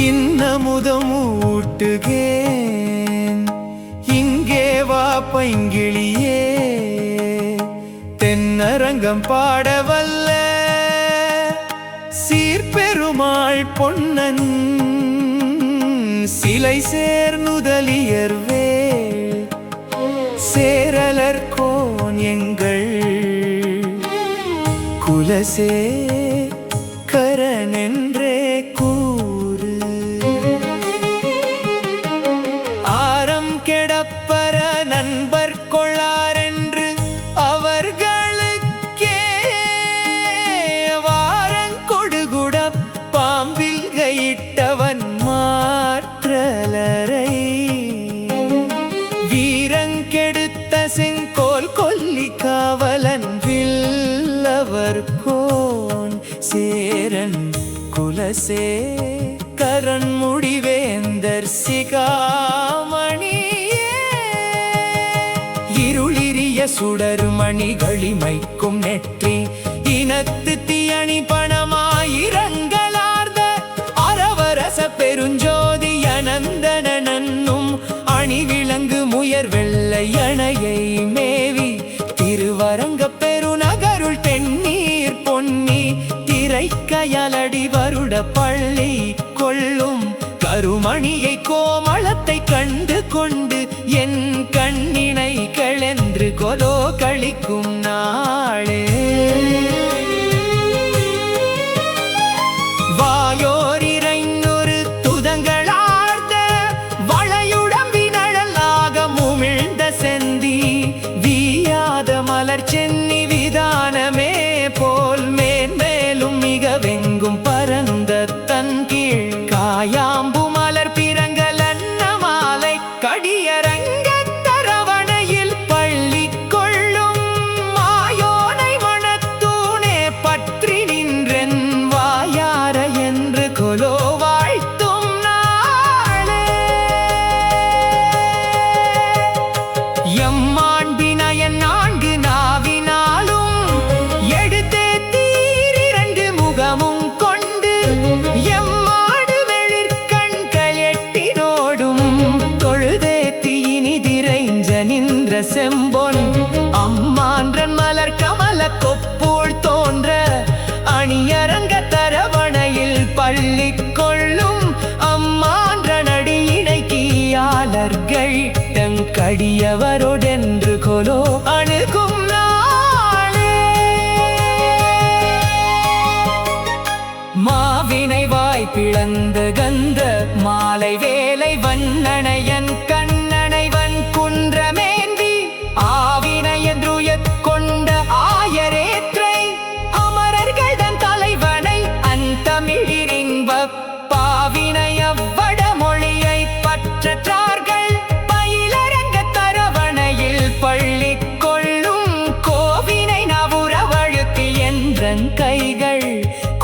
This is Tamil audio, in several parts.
இன்னமுதம் ஊட்டுகேன் இங்கே வா பைங்கிளியே தென்னரங்கம் பாடவல்ல சீர்பெருமாள் பொன்னன் சிலை சேர்நுதலியர்வேள் சேரலர்கோன் எங்கள் குலசே கரனென்றே கூறு ஆரம் கெடப்பர நண்பர் கொள்ளாரென்று அவர்களுக்கே வாரங்கொடுகுட பாம்பில் கையிட்டவன் மாற்றலரை வீரங்கெடுத்த செங்கோல் கொல்லி காவலன் வில்லவர்கோன் சேரன் குலசே கரண் முடிவேந்தர் சிகாமணியே இருளிரிய சுடரு மணிகளிமைக்கும் நெற்றி இனத்து தீயணி பணமாயிரங்களார்ந்த அரவரச பெருஞ்சோதி அனந்தனனும் அணிவிளங்கு முயர் வெள்ளை அணையை மேவி திருவரங்க பெருநகருள் தென்னீர் பொன்னி திரைக்கயலடி வருட பள்ளி கொள்ளும் கருமணியை கோமளத்தை கண்டு கொண்டு என் கண்ணினை கெளென்று கொலோ கழிக்கும் நாளே வாயோரிரைநொரு துதங்களார்ந்த வளையுடம்பினழலாக முமிழ்ந்த செந்தி வீயாத மலர் சென்னி விதானமே போல் மேன்மேலும் மிக வெங்கும் பரந்த தன் கீழ் காயாம்பு மலர் பிறங்கல் அன்னமாலை கடியரங்க தரவணையில் பள்ளி கொள்ளும் மாயோனை மணத்தூணே பற்றி நின்றென் வாயார என்று கொலோ வாழ்த்தும் நாளே எம்மாண்பினயன் நான்கு நாவினாலும் எடுத்தே தீரிரண்டு முகமும் கொண்டு எம்மாடு வெளிர்கண்கள் எட்டினோடும் தொழுதேத்தி இனிதிரைஞ்ச நின்ற செம்பொன் அம்மான்றன் மலர் கமல கொப்பூள் தோன்ற அணியரங்க தரவணையில் பள்ளி கொள்ளும் அம்மான்ற நடியினை கீயாளர்கள் தங்கடியவரோடென்று கொலோ அணுகும் நாளே மாவினை வாய் பிளந்த கந்த மாலை வேலை வண்ணனையன் கண்ணனைவன் குன்றமேந்தி ஆவினையன்றுயத் கொண்ட ஆயரேற்றை அமரர்கள் தன் தலைவனை அந்தமிழிரின்ப பாவினைய வடமொழியை பற்றற்றார்கள் பயிலரங்க தரவணையில் பள்ளி கொள்ளும் கோவினை நவுரவழுத்தி என்றன் கைகள்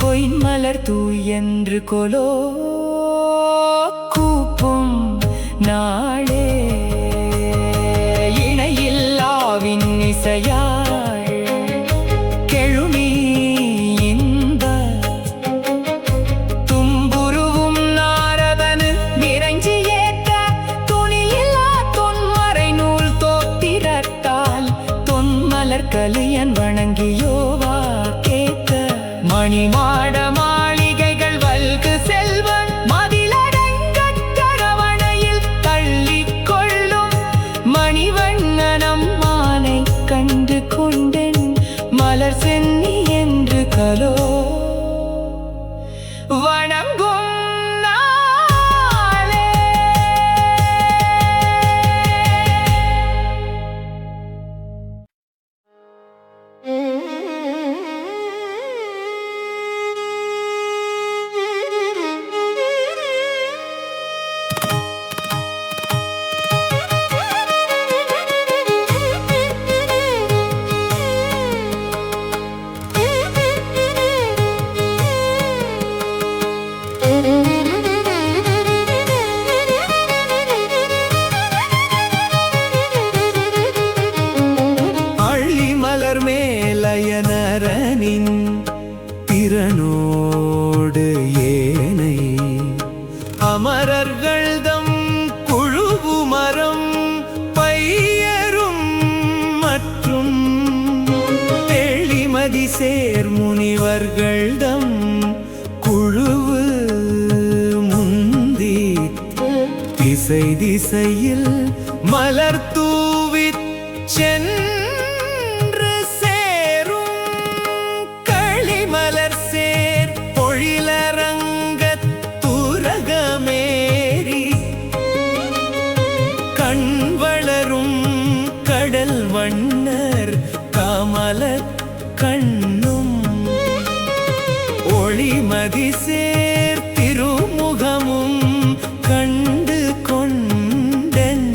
கொய்மலர் தூயென்று கொலோ கூப்பும் நாளே இணையில்லாவின் இசையாள் கெழுமி இன்ப தும்புருவும் நாரதனு நிறைஞ்சி ஏற்ற துணியில்லா தொன்மறை நூல் தோத்திரத்தால் தொன்மலர் கலியன் வணங்கியோவா கேட்க மணிமாட மாளிகைகள் வல்கு செல்வன் மதிலடங்கத் தரவணையில் தள்ளி கொள்ளும் மணிவண்ணனம் மானை கண்டு கொண்டென் மலர் சென்னி என்று கலோ வணங்கும் நாளே திறனோடு ஏனை மலர்கள்தம் குழுவு முந்தி திசை திசையில் மலர் தூவிச் சென்று சேரும் களிமலர் சேர் பொழிலரங்கத் துரகமேறி கண் வளரும் கடல் வண்ணர் கமலக் கண்ணும் ஒளிமதி சேர் திருமுகமும் கண்டு கொண்டன்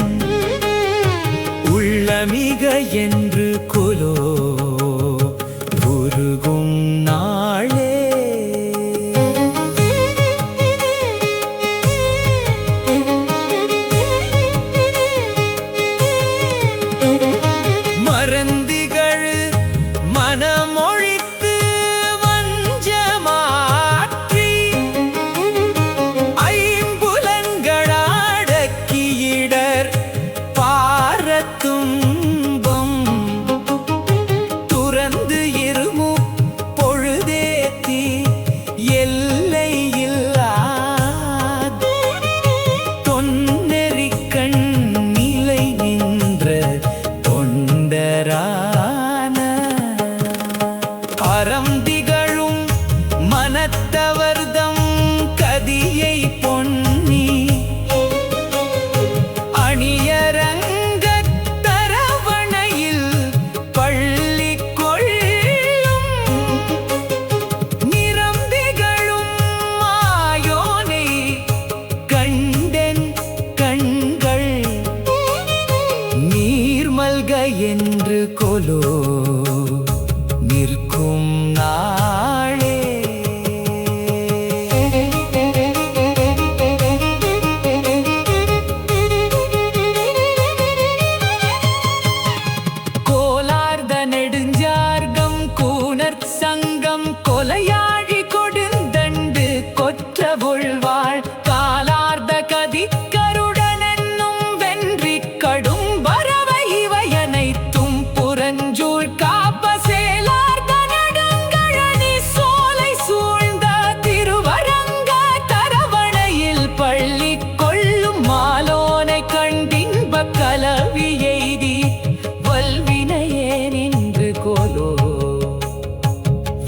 உள்ளமிக என்று கொலோ உருகும் நாளே. மறந்திகள் மனமொழித்து வஞ்சமாற்றி ஐம்புலன்களாடக்கியிடர் பாரத்துன்பம் துறந்து இருமு பொழுதேத்தி எல்லையில்லாத தொன்னெறிக்கண் நிலை நின்ற தொண்டரான அறம் திகழும் மனத்தவர்தம் கதியை பொன்னி அணியரங்கத் தரவணையில் பள்ளி கொள்ளும் நிறம் திகழும் மாயோனை கண்டென் கண்கள் நீர்மல்க என்று கொலோ நிற்கும் நாளே. கோலார்ந்த நெடுஞ்சார்கம் கூனர் சங்கம் கொலையாழி கொடுந்தண்டு கொற்ற உள்வாள் காலார்ந்த கதிக்கருடனென்னும் வென்றி கடும் பறவை இவையனைத்தும் புறஞ்சூழ் காப்ப சேலார்ந்த நெடுங்கழனி சோலை சூழ்ந்த திருவரங்க தரவணையில் பள்ளி கொள்ளும் மாலோனை கண்டின்ப கலவி எய்தி வல்வினையே நின்று கொலோ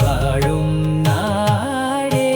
வாழும் நாடே.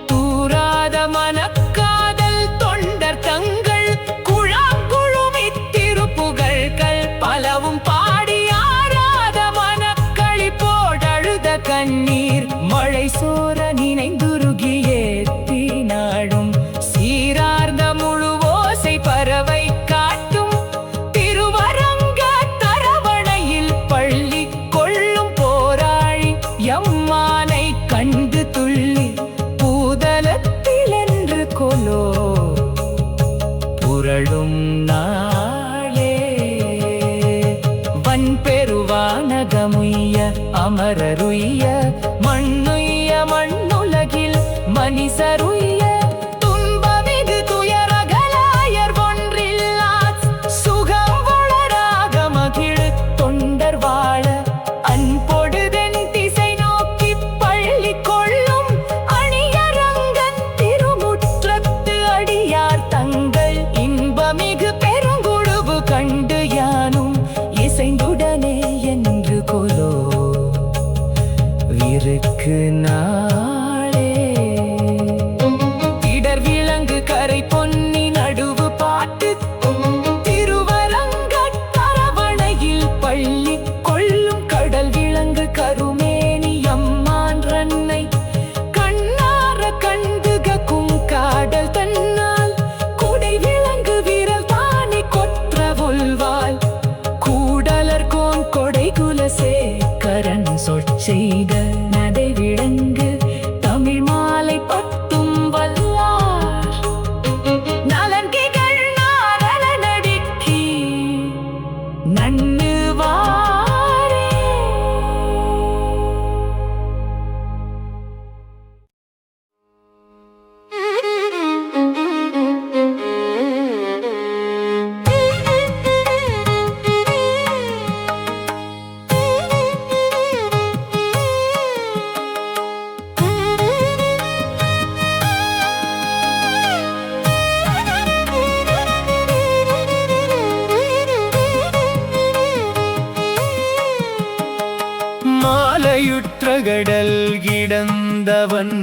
தூராத மனக்காதல் தொண்டர் தங்கள் குழாங்குழுமித் திருப்புகழ்கள் பலவும் பாடி ஆராத மனக்களிப்போடழுத கண்ணீர் மழை சோர நினைந்துருகி ஏத்தி நாடும் சீரார்ந்த முழு ஓசை பறவை காட்டும் திருவரங்க தரவணையில் பள்ளி கொள்ளும் போராழி எம்மானை கண்டு துள்ளி பூதலத்தில் என்று கொலோ புரளும் நாளே. வன்பெருவானகமுய்ய அமரருய்ய மண்ணுய்ய மண்ணுலகில் மனிசருய்ய துன்பமிகு துயரகலாயர் ஒன்றில்லா சுகம் வளராக மகிழ் தொண்டர் வாழ அன்பொடுதென் திசை நோக்கி பள்ளி கொள்ளும் அணியரங்கன் திருமுற்றத்து அடியார் தங்கள் இன்பமிகு பெருங்குழுவு கண்டு யானும் இசைந்துடனே என்று கொலோ இருக்கு நாளே. வங்ககடல் கிடந்தவன்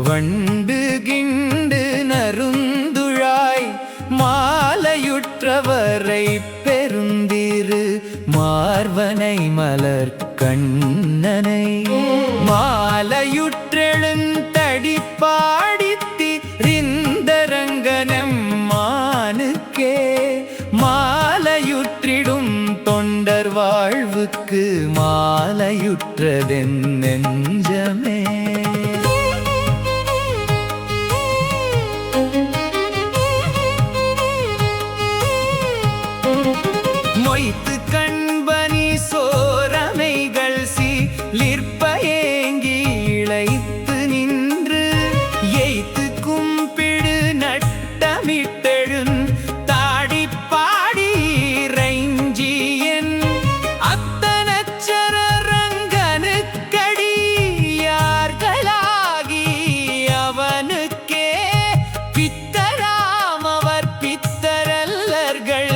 வண்டு கிண்டு நருந்துழாய் மாலையுற்றவரை பெருந்திரு மார்வனை மலர் கண்ணனை மாலையுற்றெழுந்தடி பாடித்தி ரிந்தரங்கனம் மானுக்கே மாலையுற்றிடும் தொண்டர் வாழ்வுக்கு மாலையுற்றதென் நெஞ்சமே. மொய்த்து கண்பனி சோரமைகள் சீலிற்ப ஏங்கி இழைத்து நின்று எய்த்து கும்பிடு நட்டமிட்டெழுன் தாடி பாடி இறைஞ்சியன் அத்தனச்சரங்கனுக்கடியார்களாகி அவனுக்கே பித்தராம் அவர் பித்தரல்லர்கள்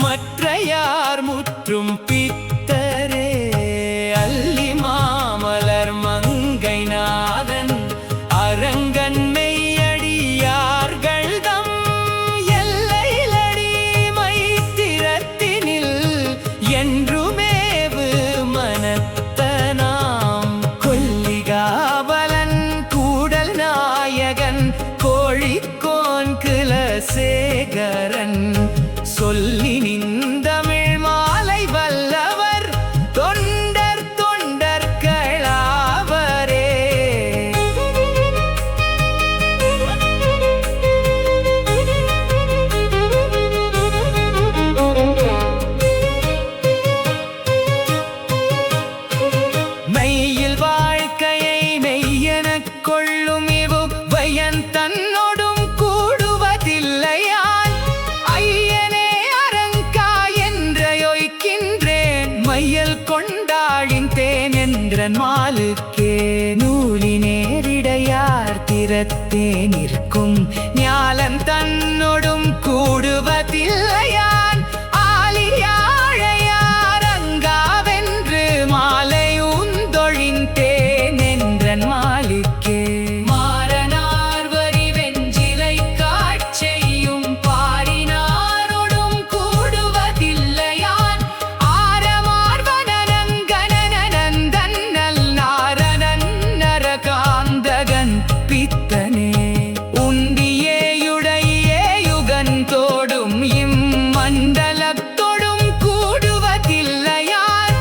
மற்றையார் முற்றும் பித்தரே. அல்லி மாமலர் மங்கை நாதன் அரங்கன் மெய்யடியார்கள் தம் எல்லையிலடி மைத்திரத்தினில் என்றுமேவு மனத்தனாம் கொல்லிகாவலன் கூடல் நாயகன் கோழிக்கோன் குலசேகரன் சொல்லி நின்றமிழ் மாலை வல்லவர் தொண்டர் தொண்டர்களாவரே. மெய்யில் வாழ்க்கையை மெய்யெனக் கொள்ளும் இவு பயன் தன்னோடும் கூடுவதில்லையான் ஐயனே அரங்கா என்றொய்க்கின்றேன் மையல் கொண்டாழின் தேன் என்றன் மாலுக்கே நூலி நேரிடையார் திறத்தே நிற்கும் ஞாலன் தன்னோடும் கூடுவதில்லையான் ஆலியாழையார் அங்காவென்று மாலை உந்தொழின் தேன் என்றன் மாலுக்கே மாறனார் வரி வெஞ்சிலை காட்செய்யும் பாரினாரோடும் கூடுவதில்லையான் ஆரமார்வனங்கனனந்தன் நல் நாரணன் நரகாந்தகன் பித்தனே உண்டியேயுடையே யுகந்தோடும் இம்மண்டலத்தோடும் கூடுவதில்லையான்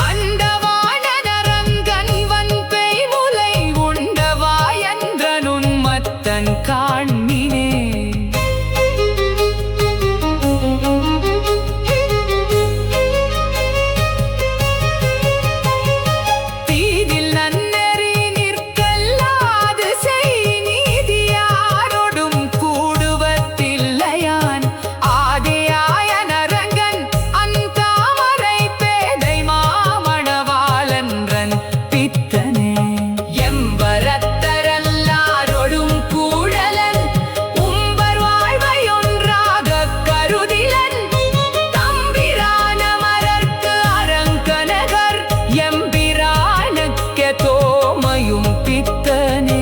அண்டவானரங்கன் வன்பெய் முலை உண்டவாயன்றனுன் மத்தன் காண்மினே. தீதில் நன்னெறி நிற்கல்லாது செய் நீதியாரோடும் கூடுவதில்லையான் ஆதியாய நரங்கன் அந்தாமரை பேதை மாமணவாளன்றன் பித்தனே எம்பரத்தரல்லாரோடும் கூடலன் உம்பர் வாழ்வையொன்றாகக் கருதிலன் தம்பிரானமரர்க்கு அரங்கநகர் எம்பிரானுக்கே தோமையும் பித்தனே.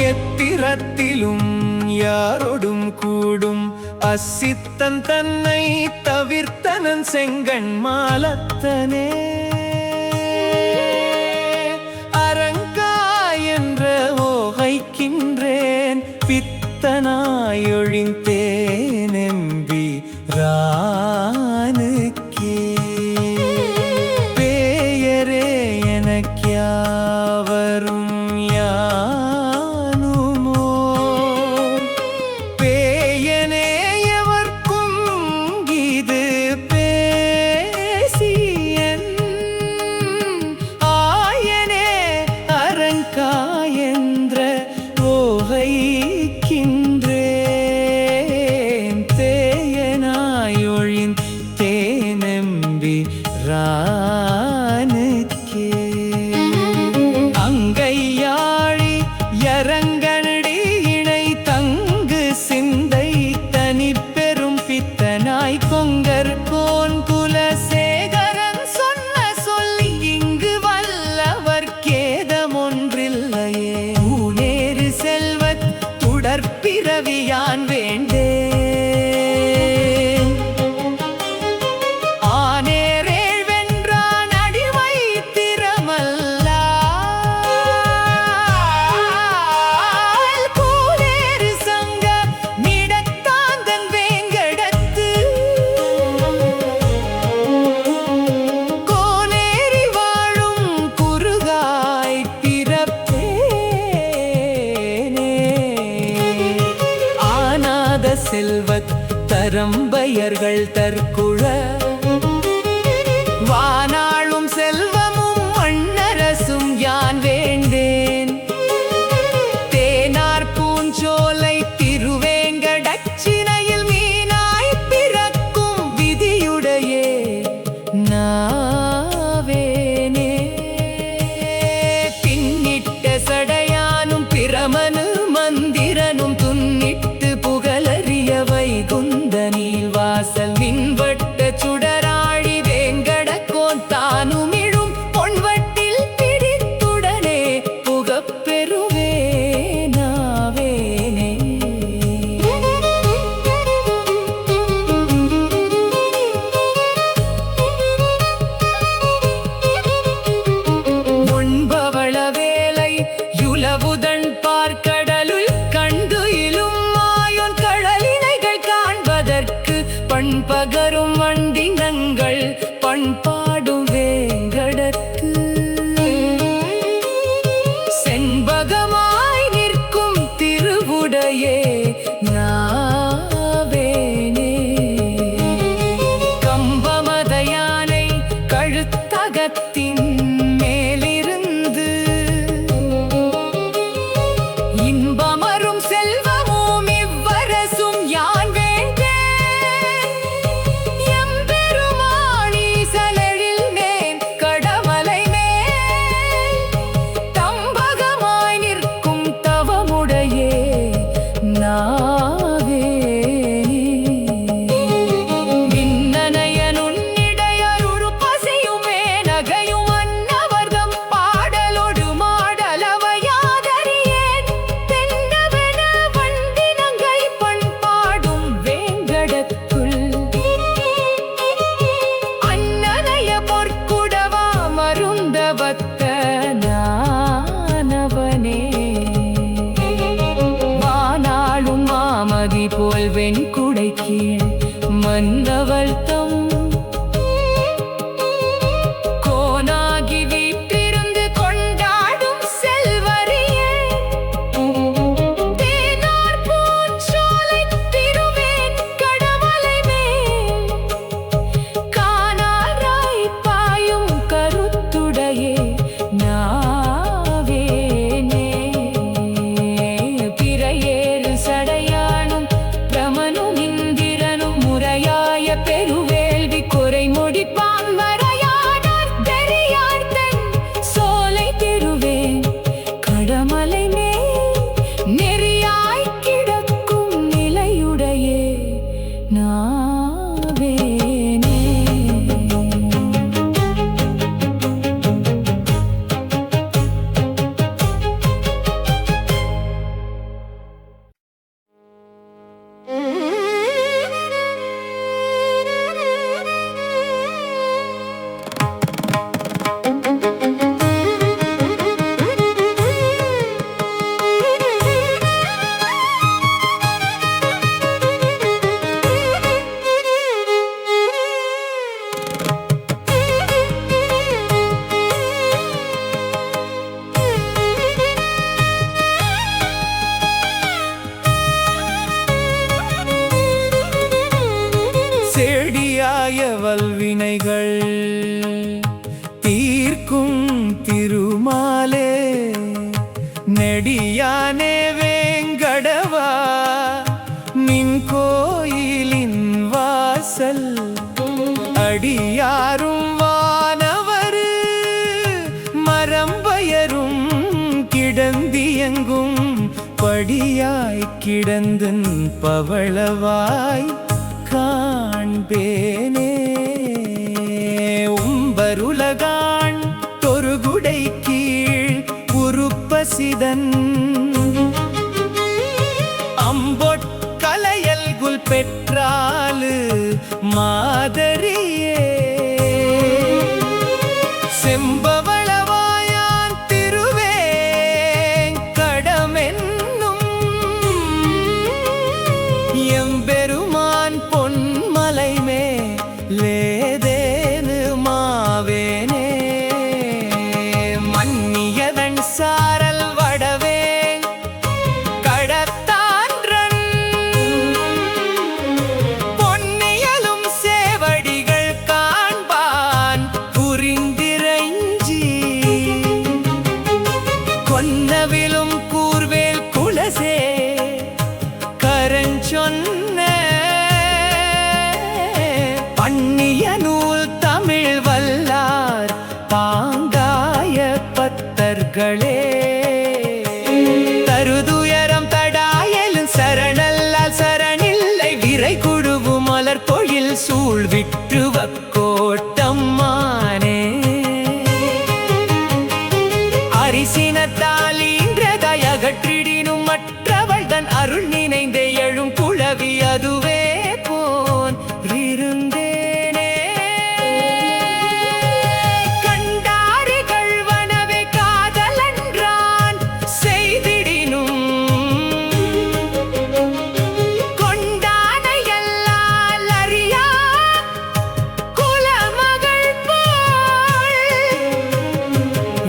எத்திரத்திலும் யாரோடும் கூடும் அசித்தன் தன்னை தவிர்த்தனன் செங்கண் மாலத்தனே அரங்கா என்ற ஓகைக்கின்றேன் பித்தனாயொழிந்தேன் எம்பி ரானுக்கே பேயரே எனக்யாவரும் யானுமோர் பேயனே எவர்க்கும் இது பேசியன் செல்வத் தரம்பயர்கள் தற்குழ வானாளும் செல்வமும் மண்ணரசும் யான் வேண்டேன். தேனார் பூஞ்சோலை திருவேங்கடச்சினையில் மீனாய் பிறக்கும் விதியுடையே நாவேனே. பின்னிட்ட சடையானும் பிரமனு மந்திரனும் துன்னிட்டு புகழறிய வைகுந்தனில் வாசல் மின்வட்ட சுடராழி வேங்கடக்கோன் தானுமிழும் பொன்வட்டில் பிடித்துடனே புகப்பெறுவேனாவேனே. முன்பவள வேலை யுலவுதன் பார்க்கடலுள் கண்டு இலும் மாயோன் கடலினைகள் காண்பதற்கு பண்பகரும் வண்டினங்கள் பண்பாடும் வேங்கடற்கு செண்பகமாய் நிற்கும் திருவுடையே நாவேனே. கம்பமத யானை கழுத்தகத்தின் மேலிருந்து இன்பமரும் செல்வமும் இவ்வரசும் யான் வேண்டேன். எம்பெருமானி சலழில் மேல் கடமலை மேல் தம்பகமாய் நிற்கும் தவமுடையே மின்னனையனுன்னிடையருள் பசியுமே நகையும் அன்னவர்தம் பாடலொடு மாடலவையாதறியேன். தென்னவென வண்டினங்கை பண்பாடும் வேங்கடத்துள் அன்னனைய பொற்குடவா மருந்தவத்த நானவனே. வானாளும் மாமதி போல் வெண்குடை கீழ் மன்னவள் தம் கோனாகி வீற்றிருந்து கொண்டாடும் செல்வரியே. தேனார் பூஞ்சோலை திருவேங்கடமலை மேல் காணாராய் பாயும் கருத்துடையே நாவேனே. பிறையேறு சடையானும் பிரமனும் இந்திரனும் முறையாய பெருவேள்வி குறை முடிப்பான் மறையானார் தெரியார்த்தன் சோலை திருவேன் கடமலை மேல் நெறியாய் கிடக்கும் நிலையுடையே நாவேனே. செடியாய வல்வினைகள் தீர்க்கும் திருமாலே நெடியானே வேங்கடவா நின் கோயிலின் வாசல் அடியாரும் வானவரு மரம்பயரும் கிடந்தியங்கும் படியாய் கிடந்தன் பவளவாய் காண்பேனே. உம்பருலகான் தொருகுடை கீழ் உருப்பசிதன் அம்பொற்கலையல்குல் பெற்றாலு மாதரியே. செம்பவளவாயான் திருவேங்கடமென்னும் எம்பெருமான் பொன்மலை மேலேதேனு மாவேனே. மன்னியதன் சாரல் வடவே கடத்தான்றன் வயல் சூழ் விற்றுவ கோட்டம்மானே அரிசினத்தால் ஈன்றதை அகற்றிடினும் மற்றவள் தன் அருள் நினைந்தே எழும் குழவி அதுவே போன் இருந்தேனே கண்டாரிகள் வனவே காதலன்றான் செய்திடினும் கொண்டானையல்லால் அறியா குலமகள் போல்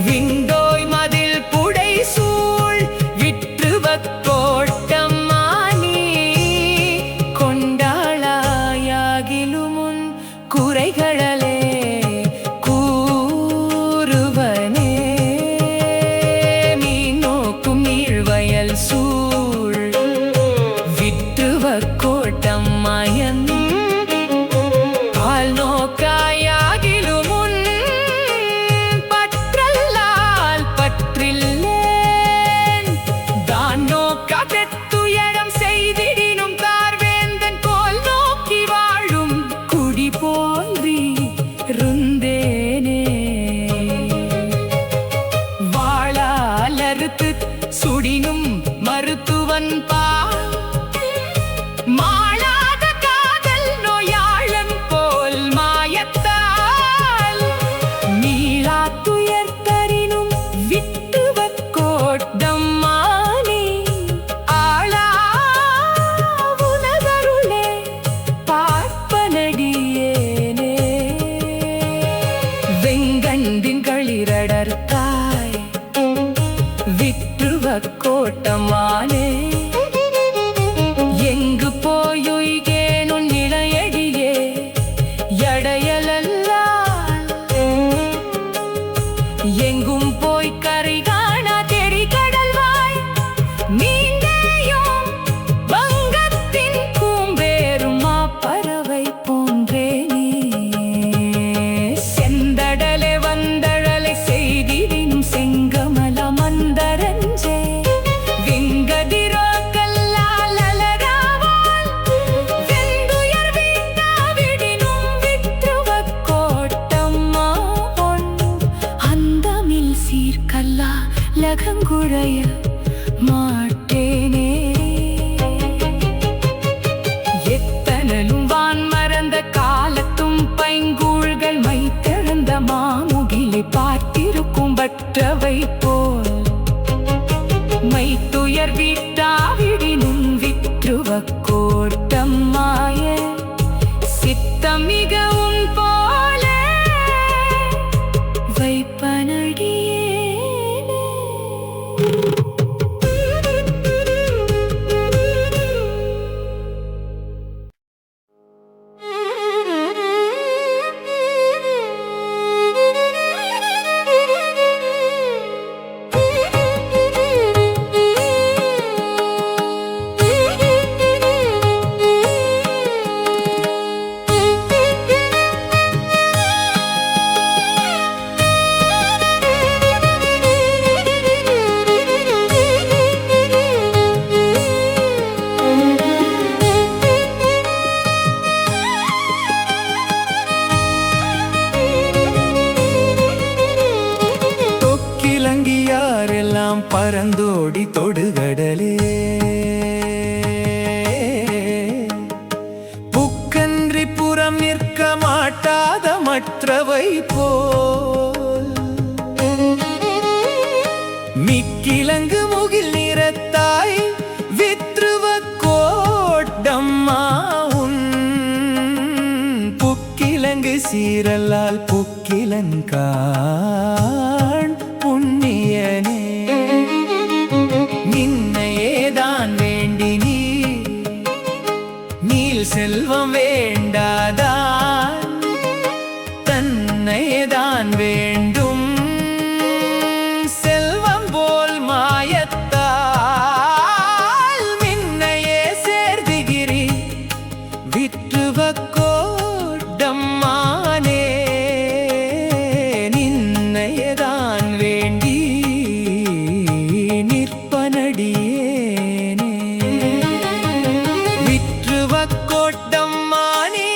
விண்டோய் மதில் புடை சூழ் விற்றுவ கோட்டம்மானி கொண்டாளாயாகிலுமுன் குறைகளே கூறுவனே மீன் நோக்கும் நீழ்வயல் சூழ் விற்றுவ கோட்டம்மாயன் பால் நோக்காயாகிலுமுன் பற்றல்லால் பற்றில்லேன் தான் நோக்கா பெத்துயரம் செய்திடினும் தார்வேந்தன் போல் நோக்கி வாழும் குடி போன்றி இருந்தேனே வாளால் அறுத்து சுடினும் மருத்துவன் மாளாத காதல் நோயாளன் போல் மாயத்தால் நீளா துயர் தரினும் விட்டுவ கோட்டம்மானே ஆளா உனதருளே பார்ப்பனடியேனே வெங்கண்டின் களிரடர்த்தாய் விற்றுவ கோட்டம்மானே எங்கு போயுய்கேனுன் நிலையடியே எடையலல்லால் எங்கும் போய் கரை காணா தெரி கடல்வாய் மீண்டேயும் வங்கத்தின் கூம்பேறும் பறவை போன்றே நீ செந்தடலை வந்தழலை செய்திடினும் செங்கமல மந்தரஞ்சே விங்கதிரோ கல்லால் அலராவால் வெந்துயர் வீட்டாவிடினும் விற்றுவ கோட்டம்மா பொன் அந்தமில் சீர்கல்லா லகங்குழைய மாட்டேனே எத்தனலும் வான் மறந்த காலத்தும் பைங்கூழ்கள் மை திறந்த மாமுகிலை பார்த்திருக்கும் பற்றவை போல் மை துயர் வீட்டாவிடினும் விற்றுவ கோட்டம்மாய சித்தம் மிகவும் போல வைப்பனடியேனே தொக்கிலங்கியாரெல்லாம் பறந்தோடி தொடுகடலே புக்கன்றி புறம் நிற்க மாட்டாத மற்றவை போல் மிக்கிலங்கு முகில் நிறத்தாய் விற்றுவ கோட்டம்மா உன் புக்கிலங்கு சீரல்லால் புக்கிலங்கான் புண்ணியனே நின்னையேதான் வேண்டி நீல் செல்வம் வேண்டாதான் தன்னையேதான் வேண்டும் செல்வம் போல் மாயத்தால் மின்னையே சேர்திகிரி விற்றுவ கோட்டம்மானே நின்னையேதான் வேண்டி நிற்பனடியேனே விற்றுவ கோட்டம்மானே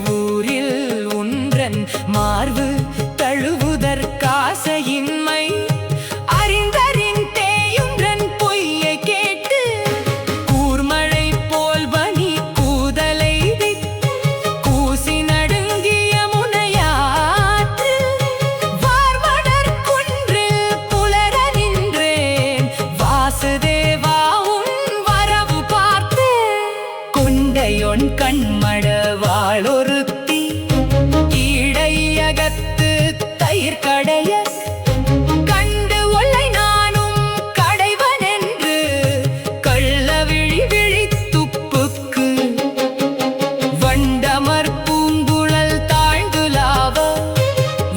ஊரில் உன்றன் மார்பு தழுவுதற்காசையின்மை அறிந்தறின் தேயுன்றன் பொய்யை கேட்டு கூர்மழை போல் பனி கூதலை கூசி நடுங்கிய முனையாற்று வார்மடர் குன்றில் புலர நின்றேன் வாசுதேவா உன் வரவு பார்த்து கொண்டையொன் கண்மட வாளொருத்தி ஈடையகத்து தயிர் கடைய கண்டு ஒல்லை நானும் கடைவனென்று கள்ளவிழி விழித்துப்புக்கு வண்டமர் பூங்குழல் தாழ்ந்துலாவ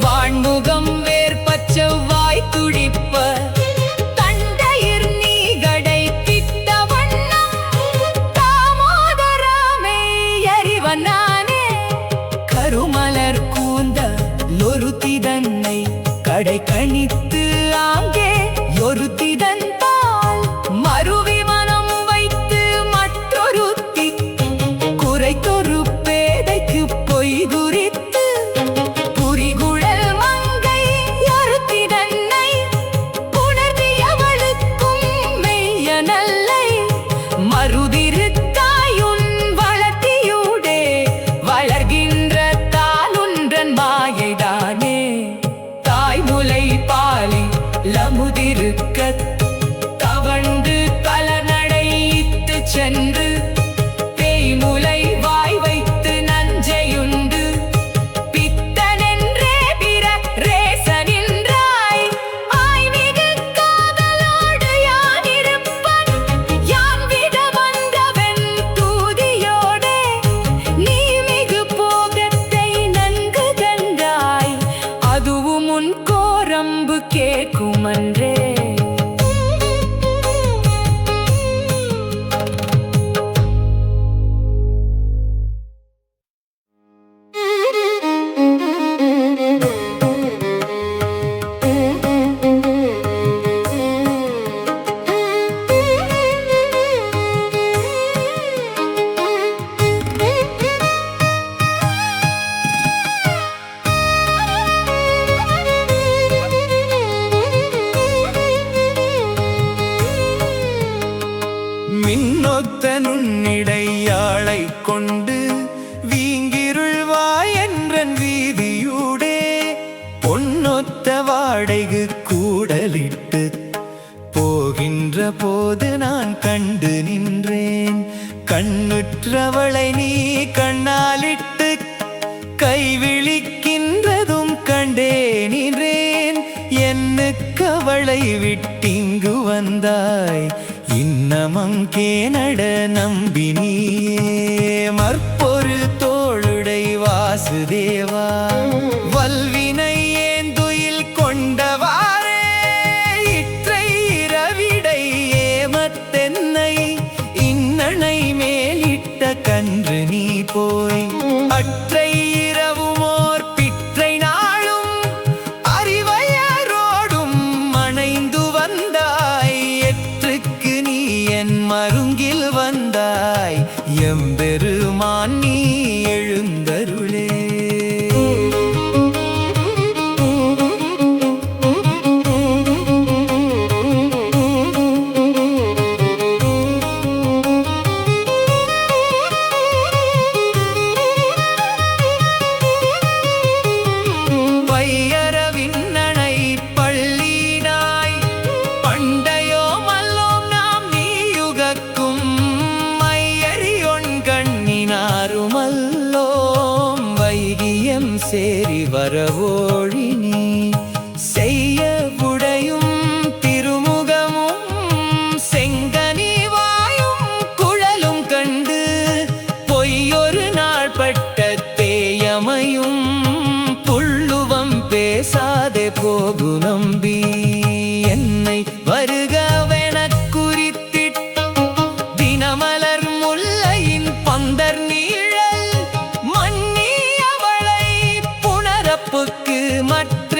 வான்முகம் வேற்பச்ச வாய் துடிப்ப தண்டையிர் நீகடை திட்ட வண்ணம் தாமோதரமே எறிவனானே கருமலர் கூந்த லொருத்திதன்னை கடை கணித்து ஆங்கே ஒருத்திதன் பால் மறுவி மனம் வைத்து மற்றொருத்தி குறைத்தொரு பேதைக்கு பொய் குறித்து புரிகுழல் மங்கை ஒருத்திதன்னை புணர்த்தியவளுக்கும் மெய்ய நல்லை மறுதிருத்தாயுன் வளர்த்தியூடே வளர்கின்ற தானுன்றன் மாயைதானே தாய்முலை பாலி லமுதிருக்க தவண்டு கலநடையித்து சென்று தேய்முலை வாய் வைத்து நஞ்சையுண்டு பித்தனென்றே பிற ரேசனின்றாய் ஆய்மிகு காதலோடு யானிருப்பன் யான் விட வந்தவன் தூதியோடே நீ மிகு போகத்தை நன்கு கண்டாய் அதுவும் உன் கோரம்பு கேட்குமன்றே மின்னொத்த நுண்ணிடையாளை கொண்டு வீங்கிருள்வாய் என்றன் வீதியூடே பொன்னொத்த வாடகைக்கு கூடலிட்டு போகின்ற போது நான் கண்டு நின்றேன் கண்ணுற்றவளை நீ கண்ணாலிட்டு கைவிழிக்கின்றதும் கண்டே நின்றேன் என்னுக்கு அவளை விட்டிங்கு வந்தாய் இன்னமங்கே நட நம்பினியே மற்பொரு தோளுடை வாசுதேவா வல்வினை ஏந்துயில் கொண்டவாறே இற்றை இரவிடை ஏமத்தென்னை இன்னனை மேலிட்ட கன்று நீ போய் அற்றை இரவுமோர் பிற்றை நாளும் அறிவையரோடும் மணைந்து வந்தாய் எற்றுக்கு நீ என் மருங்கில் வந்தாய் எம்பெருமான் நீ எழுந்தருளே பையரவின்னனை பள்ளினாய் பண்டையோ மல்லோம் நாம் நீயுகக்கும் மையறியொன் கண்ணினாருமல்லோம் வைகியம் சேரி வரவோழினி செய்ய உடையும் திருமுகமும் செங்கனி வாயும் குழலும் கண்டு பொய்யொரு நாள் பட்ட தேயமையும் புள்ளுவம் பேசாதே போகு நம்பி என்னை வருகவெனக் குறித்திட்டு தினமலர் முல்லையின் பந்தர் நீழல் மன்னி அவளை புணரப்புக்கு மற்ற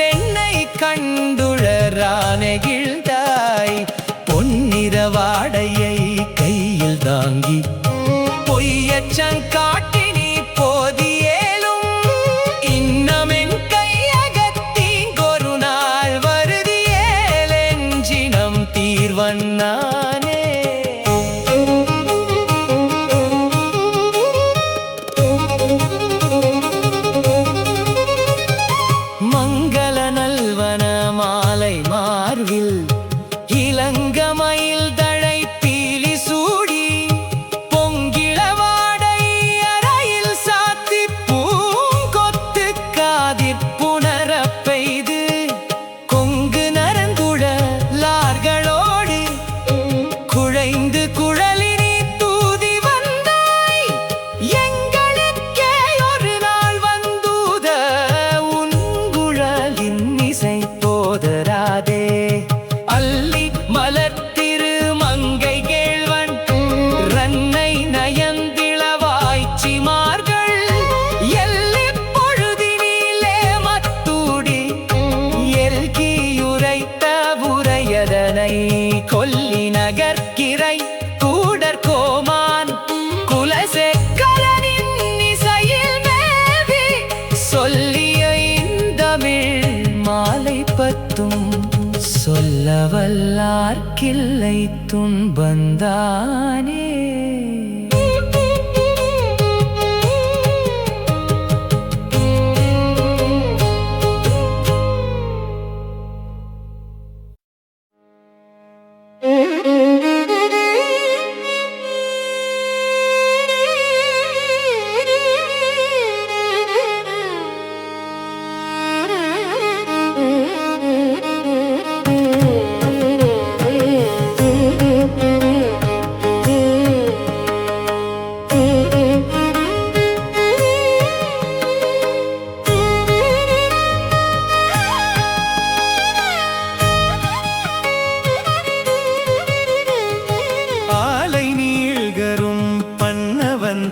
வல்லார்க்கில்லை துன்பந்தானே.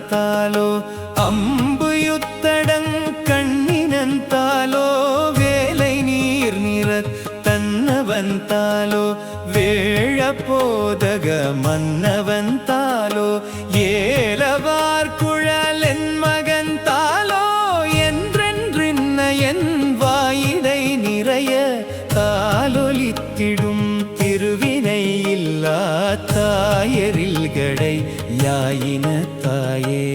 தாலோ அம்பு யுத்தடங் கண்ணினந்தாலோ வேலை நீர் நிறத் தன்னவந்தாலோ வேழ போதக மன்னவந்தாலோ ஏலவார் குழலென் மகந்தாலோ என்றென்றின்ன என் வாயிடை நிறைய தாலொலித்திடும் திருவினை இல்லா தாயரில்கடை யாயின தாயே.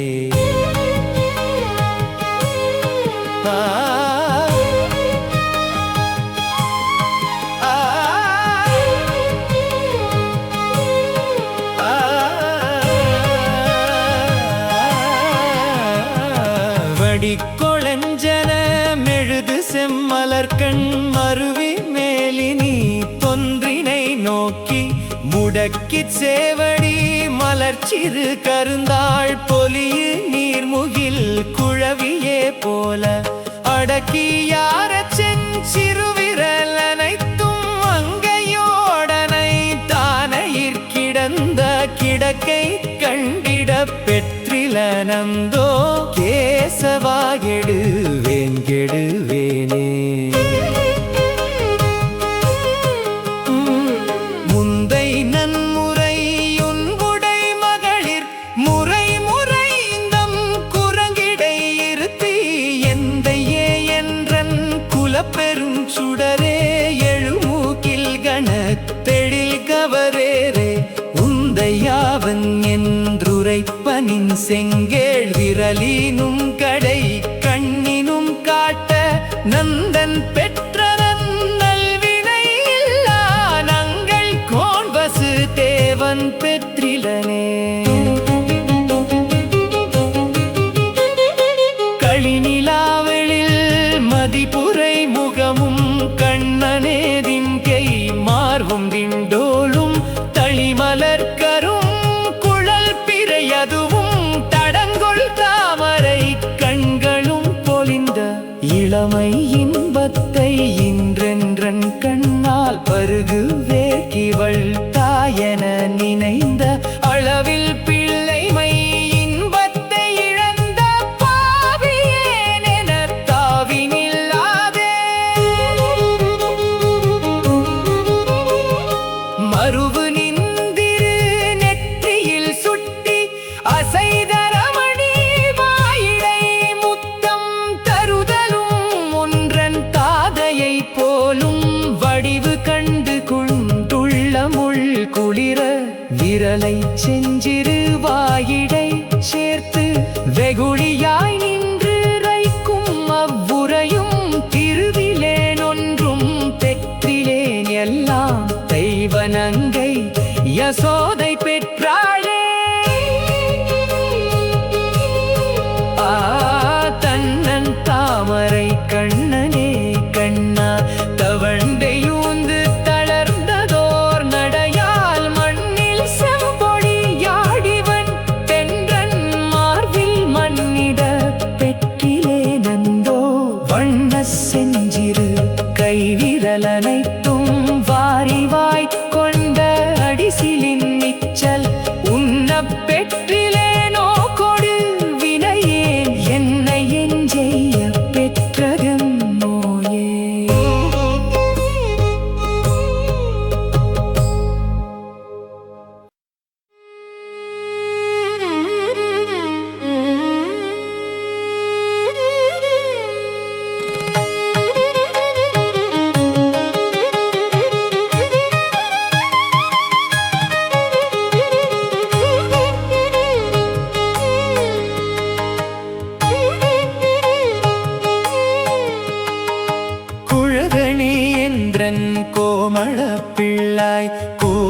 வடிக்கொளஞ்சன மெழுது செம்மலர்கண் மருவி மேலினி தொன்றினை நோக்கி முடக்கிச் சேவடி மலர்ச்சிறு கருந்தாள் பொலியு நீர்முகில் குழவியே போல அடக்கி யாரச் செஞ்சிறுவிரல் அனைத்தும் அங்கையோடனை தானையிற் கிடக்கை கண்டிட பெற்றிலனந்தோ கேசவாகெடுவேன் கெடுவேனே. முந்தை நன்முறை உன்குடை மகளிர் முறை முறை இந்தம் குரங்கிடை இருத்தி எந்தையே என்றன் குலப்பெரும் சுடரே எழுமூக்கில் கணத்தெழில் கவரேரே உந்தையாவன் என்றுரைப்பனின் செங்கேள் விரலினும் கடை கண்ணினும் காட்ட நந்தன் பெற்ற நல்வினை இல்லா நங்கள் கோன்வசு தேவன் பெற்றிலனே. களிநிலாவெழில் மதிபுரை முகமும் கண்ணனேதின் கை மார்பும் திண்டோளும் தளிமலர்கரும் குழல் பிறையதுவும் தடங்கொள் தாமரை கண்களும் பொலிந்த இளமை இன்பத்தை இன்றென்றன் கண்ணால் பருகு வேகிவள் தாயென நினைந்த அளவில் பிள்ளைமை இன்பத்தை இழந்த பாவியேனென தாவினில்லாதே. மருவு நின்றிரு நெற்றியில் சுட்டி அசைதரமணி வாயிடை முத்தம் தருதலும் ஒன்றன் தாதையை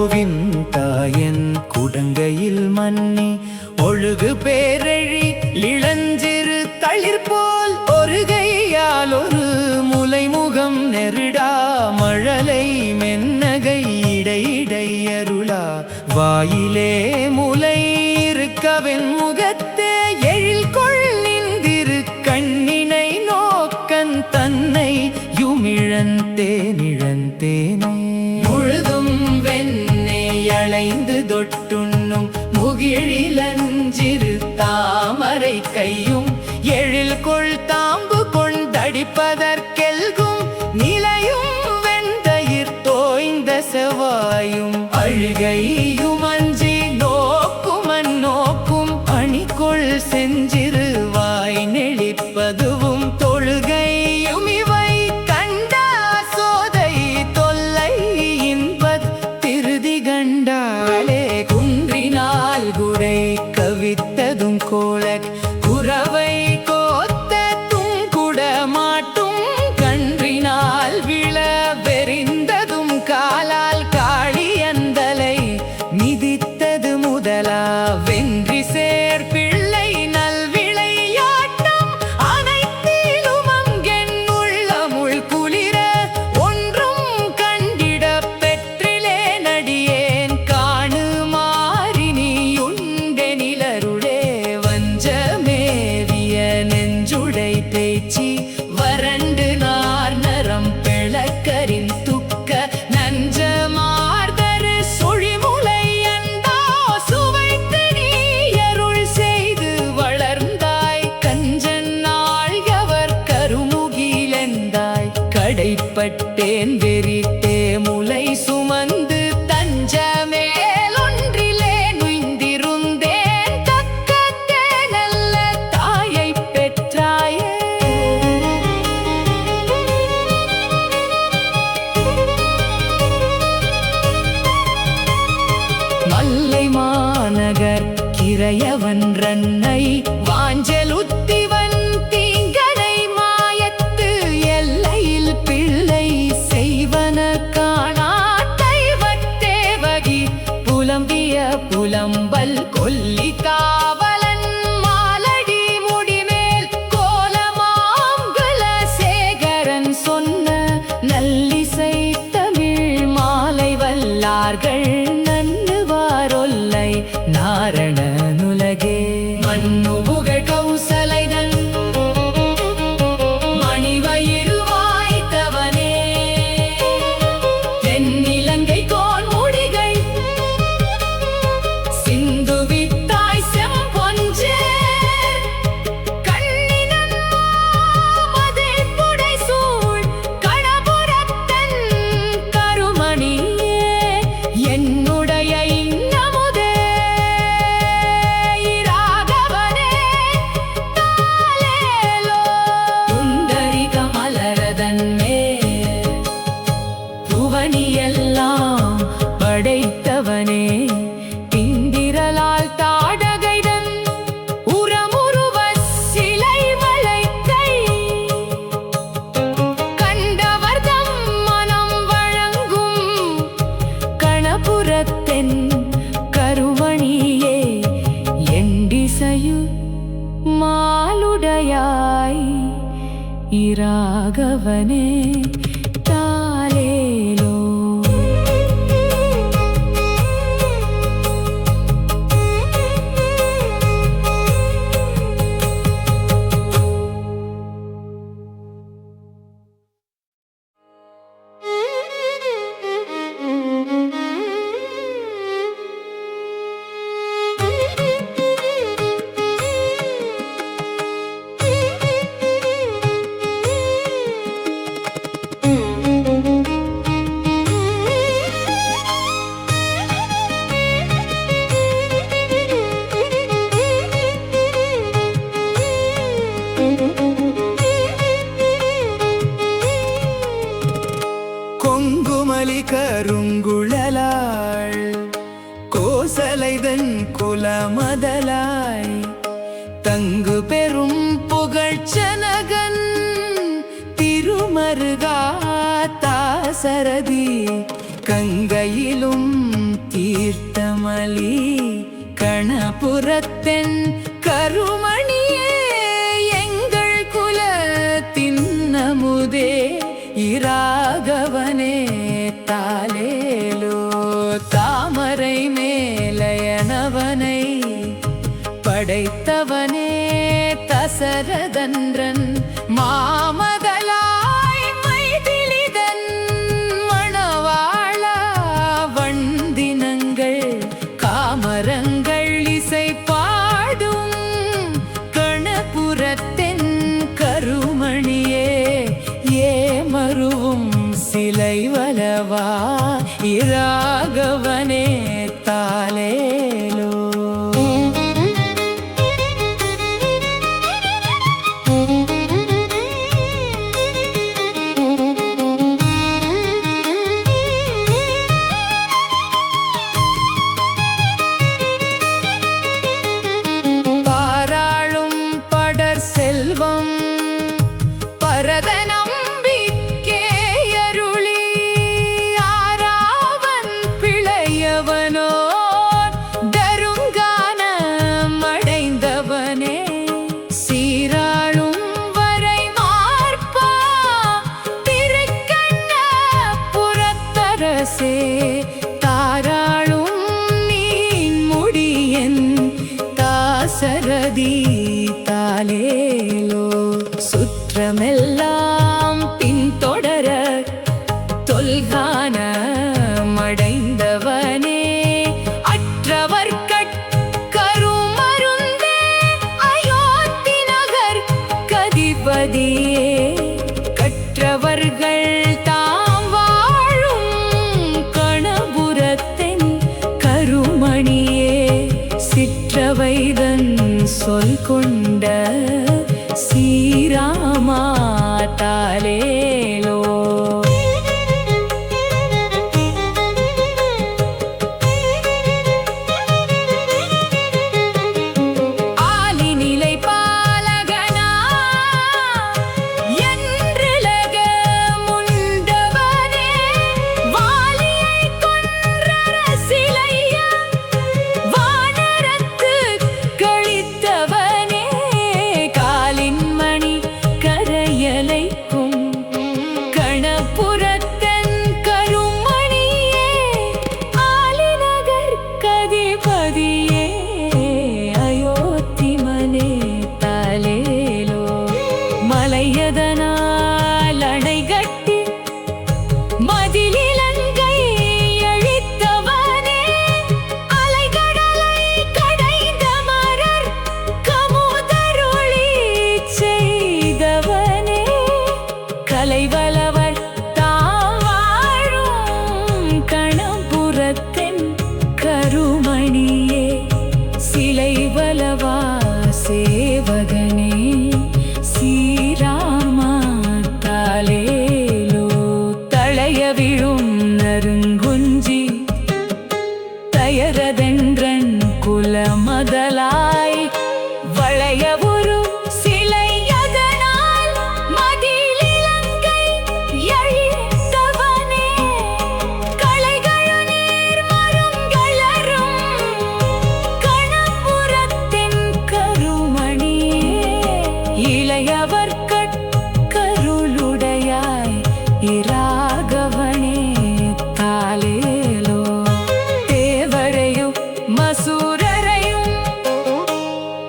குருவின் தாயன் குடங்கையில் மன்னி ஒழுகு பேரழி இளஞ்சிறு தளிர் போல் ஒரு கையால் ஒரு முலைமுகம் நெருடா மழலை மென்னகை இடையிடை அருளா வாயிலே முலை இருக்கவன் முகத்தே எழில் கொள்ளிந்திரு கண்ணினை நோக்கன் தன்னை யுமிழந்தேனிழந்தேனே முழுதும் வெண்ணை அளைந்து தொட்டுண்ணும் முகிழிலஞ்சிறு தாமரை கையும் எழில் கொள் தாம்பு கொண்டடிப்பதற்கெல்கும் நிலையும் வெண்தயிர் தோய்ந்த செவ்வாயும் அழுகையும் அஞ்சி நோக்குமன் நோக்கும் அணிகொள் செஞ்சிறு வாய் நெளிப்பதுவும் தொழுகையும் இவை கண்டா சோதை தொல்லை இன்பத் திருதி கண்டாலே குன்றினால் குடை கவித்ததும் கோலக் குரவை கோத்ததும் குட மாட்டும் கன்றினால் விழ வெறிந்ததும் காலால் காளியந்தலை மிதித்தது முதலா வென்றி சேர் பிள்ளை நல்விளையாட்டம் அனைத்திலும் அங்கென் உள்ளமுள் குளிர ஒன்றும் கண்டிட பெற்றிலே நடியேன் காணு மாறினி உண்டெனிலருளே வஞ்சமேவிய நெஞ்சுடை பேச்சி வறண்டு நார் நரம் பிளக்கரின் துக்க நஞ்சமார்தரு சுழிமுலை அண்டா சுவைத்து நீ அருள் செய்து வளர்ந்தாய் கஞ்சன் நாள்கவர் கருமுகிலெந்தாய் கடைப்பட்டேன் வெறித்தே முலை சுமந்து தஞ்ச மேலொன்றிலே நுய்ந்திருந்தேன் தக்கத்தே நல்ல தாயை பெற்றாயே மல்லை மாநகர் கிரையவன்றன்னை வாஞ்சலுத்திவன் தீங்கனை மாயத்து எல்லையில் பிள்ளை செய்வன காணாட்டை வட்டேவகி புலம்பிய புலம்பல் கொல்லி காவலன் மாலடி முடிமேல் கோலமாங்குல சேகரன் சொன்ன நல்லிசை தமிழ் மாலை வல்லார்கள் நன்னுவாரொல்லை நாரணனுலகே மன்னு புகழ் கௌசலைதன் மணிவயிறு வாய்த்தவனே தென்னிலங்கை கோன் முடிகை சிந்து வித்தாய் செம்பொஞ்சே கண்ணினன் மதில் புடைசூழ் கணபுரத்தன் கருமணியே என்னுடைய இன்னமுதே இராகவனே தாலேலோ புண்டரிக மலரதன் மேல் புவனியெல்லாம் படைத்தவனே திண்டிரலால் தாடகைதன் உரமுருவ சிலை வளைக்கை கண்டவர்தம் மனம் வழங்கும் கணபுரத்தென் கருமணியே எண்டிசையு மாலுடையாய் இராகவனே தாலேலோ கொங்குமலி கருங்குழலாள் கோசலைதன் குலமதலாய் தங்கு பெரும் புகழ்ச்சனகன் திருமருகா தாசரதி கங்கையிலும் தங்கமலி கணபுரத்தென் கருமணியே எங்கள் குலத்தின் அமுதே இராகவனே தாலேலோ தாமரை மேலயனவனை படைத்தவனே தசரதன்றன் மாமதலாய் மைதிலிதன் மணவாளா வண்டினங்கள் காமரங்கள் இசை பாடும் கணபுரத்தின் கருமணியே ஏமருவும் சிலை வலவா இராகவனே தாலேலோ. பாராளும் படர் செல்வம் பரத நம்பிக்கை அருளி ஆராவன் பிழையவனோ தருங்கானம் அடைந்தவனே சீராளும் வரை மார்பா திருக்கண்ண புறத்தரசே தாராளும் நீன் முடியன் தாசரதி தாலேலோ சுற்றமெல்லாம் பின்தொடர தொல்கான மடைந்தவனே அற்றவர் கருமருந்தே அயோத்தி நகர் கதிபதியே கற்றவர்கள் தாம் வாழும் கணபுரத்தின் கருமணியே சிற்றவைதன் சொல் கொண்ட ஸ்ரீராமா தாலேலோ. ஆலிநிலை பாலகனா என்றிலக முண்டவனே வாலியை கொன்றரசிலையா வானரத்து கழித்தவனே காலின் மணி கரையலைக்கும் கணபுரத்தன் கருமணியே ஆலிநகர் கதிபதியே அயோத்தி மனே தாலேலோ மலையதனால் அணை கட்டி மதிலிலங்கை அழித்தவனே அலைகடலை கடைந்த மரர் கமுதருளி செய்தவனே கலைவலவர் தாம் வாழும் கணபுரத்தின் கருமணியே சிலை வலவா சேவகனே ஸ்ரீராமா தாலேலோ தளைய விழும் நறுங்குஞ்சி தயரதென்றன் குலமதலாய் வளைய ஒரு சிலை அதனால் மதிலிலங்கை எழித்தவனே களைகளு நீர் மருங்கலரும் கணபுரத்தின் கருமணியே இளையவர் கருளுடையாய் இராகவனே தாலேலோ தேவரையும் மசூரரையும்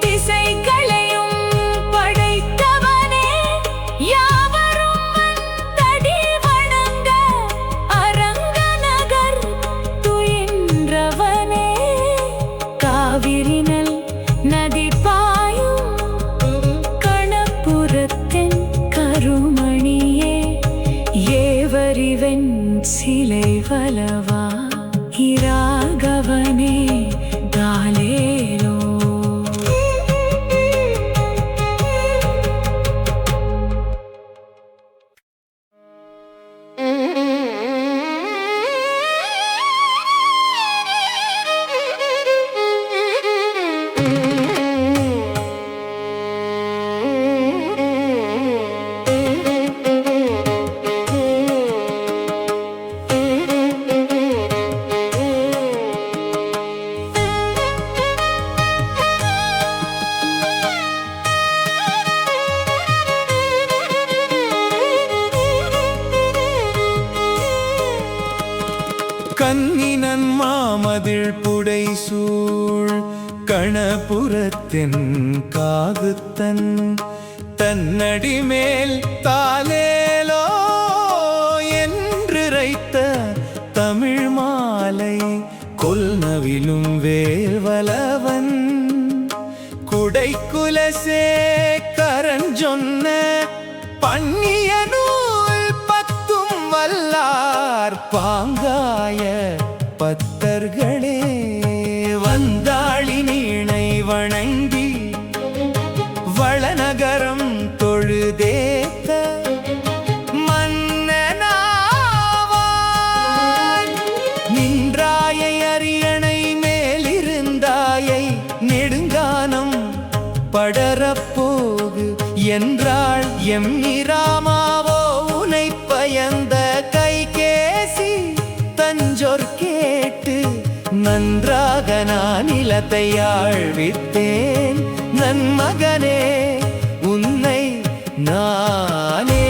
திசைகளையும் படைத்தவனே யாவரும் வந்தடி வணங்க அரங்கநகர் துயின்றவனே காவிரினல் நதி பாயும் கணபுரத்தின் கருமணியே ஏவரிவன் சிலை வலவா இராகவனே தாலேலோ. மதில் புடைசூழ் கணபுரத்தின் காகுத்தன் தன்னடி மேல் தாலேலோ என்றுரைத்த தமிழ் மாலை கொல்நவிலும் வேல்வலவன் குடைக்குலசே கரஞ்சொன்ன பண்ணிய நூல் பத்தும் வல்லார் பாங்காய பத்தர்களே வந்தாளி நீணை வணங்கி வளநகரம் தொழுதேத்த மன்னனாவான் நின்றாயை அரியணை மேலிருந்தாயை நெடுங்கானம் படரப்போகு என்றாள் எம்மிராமாவோ உனை பயந்த கைகேசி தஞ்சொற் கேட்டு நன்றாக நான் நிலத்தை ஆழ்வித்தேன் நன்மகனே உன்னை நானே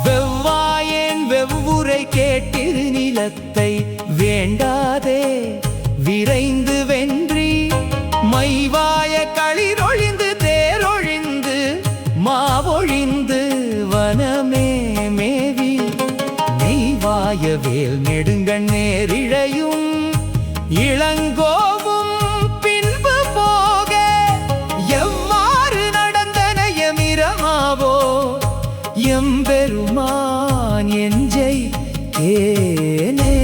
வெவ்வாயேன் வெவ்வுரை கேட்டிரு நிலத்தை வேண்டாதே விரைந்து வென்றி மைவாய களிரொழிந்து தேரொழிந்து மாவொழிந்து வனமே மேவி நெய்வாய வேல் நெடுங்கண் நேரிழையும் இளங்கோவும் பின்பு போக எவ்வாறு நடந்தன எமிரமாவோ எம்பெருமான் எஞ்சை ஏனே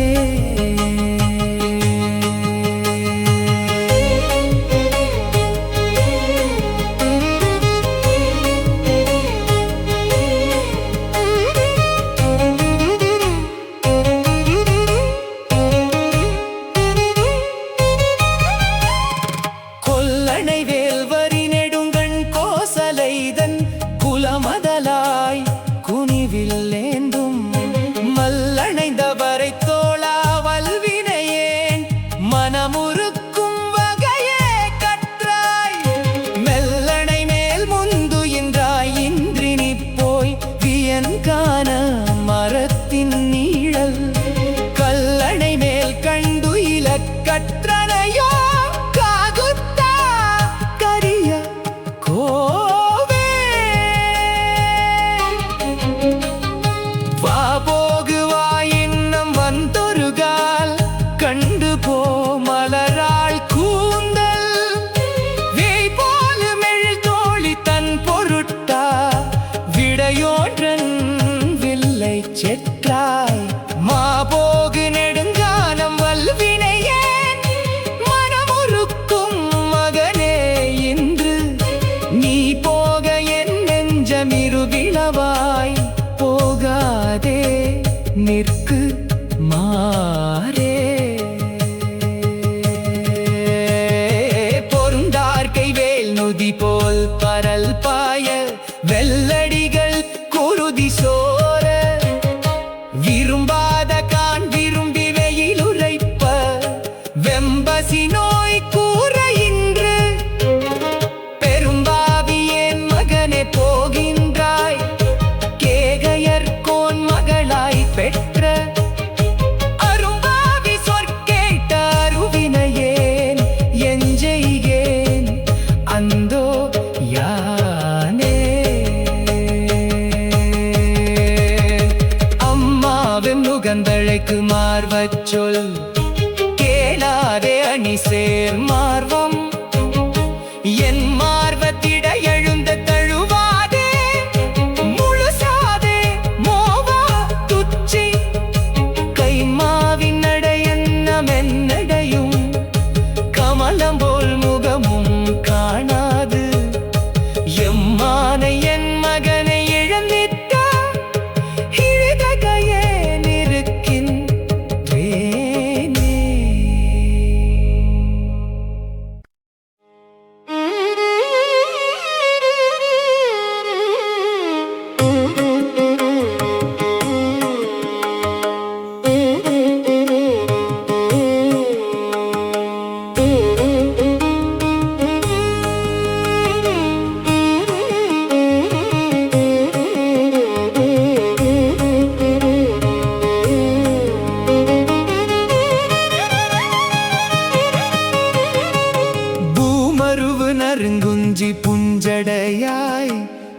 வஞ்சி புஞ்சடையாய்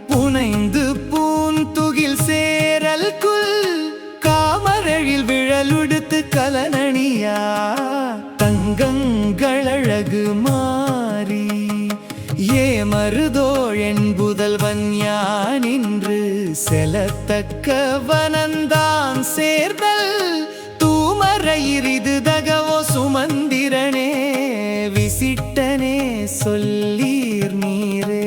புனைந்து பூந்துகில் சேரல் குல் காமரழில் விழலுடுத்து கலனணியா தங்கங்களழகு மாறி ஏமருதோள் என்புதல்வன் யானின்று செலத்தக்க வனந்தான் சேர்தல் தூமரையிரிது தகவோ சுமந்திரனே விசிட்டனே சொல்லீர் நீரே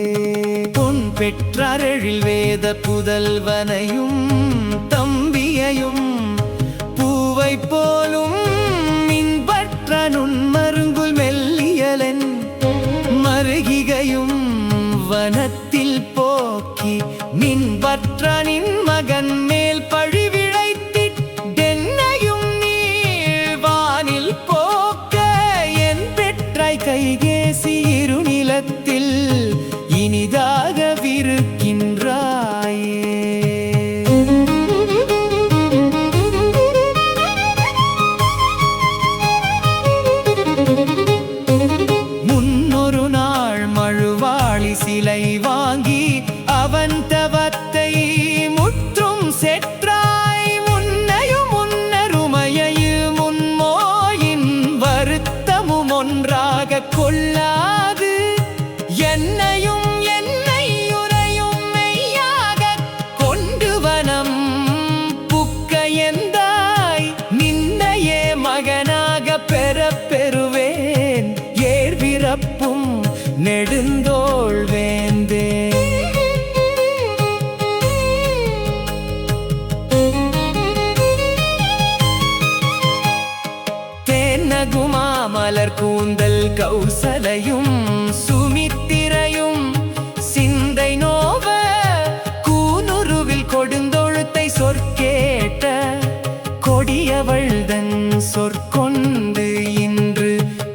பொன் பெற்றாரெழில் வேத புதல்வனையும் தம்பியையும் பூவை போலும் மின்பற்ற நுண்மருங்குல் மெல்லியலன் மருகிகையும் வனத்தில் போக்கி மின்பற்ற நின் மகன் மேல் பழி விழைத்திட்டென்னையும் நீழ்வானில் போக்க என் பெற்றாய் கைகேசி இருநிலத்தில் இனிதாக விருக்கின்றாயே. முன்னொரு நாள் மழுவாளி சிலை வாங்கி அவன் தவத்தை முற்றும் செற்றாய் முன்னையும் முன்னருமையையும் முன்மோயின் வருத்தமும் ஒன்றாக கொள்ளாது என்னையும் என்னையுரையும் மெய்யாக கொண்டு வனம் புக்க எந்தாய் நின்னையே மகனாக பெறுவேன் ஏர்விறப்பும் நெடுந்தோள் வேந்தே. தேனகுமா மலர் கூந்தல் கௌசலையும் சுமித்திரையும் சிந்தை நோவ கூனுருவில் கொடுந்தொழுத்தை சொற்கேட்ட கொடியவள்தன் சொற்கொண்டு இன்று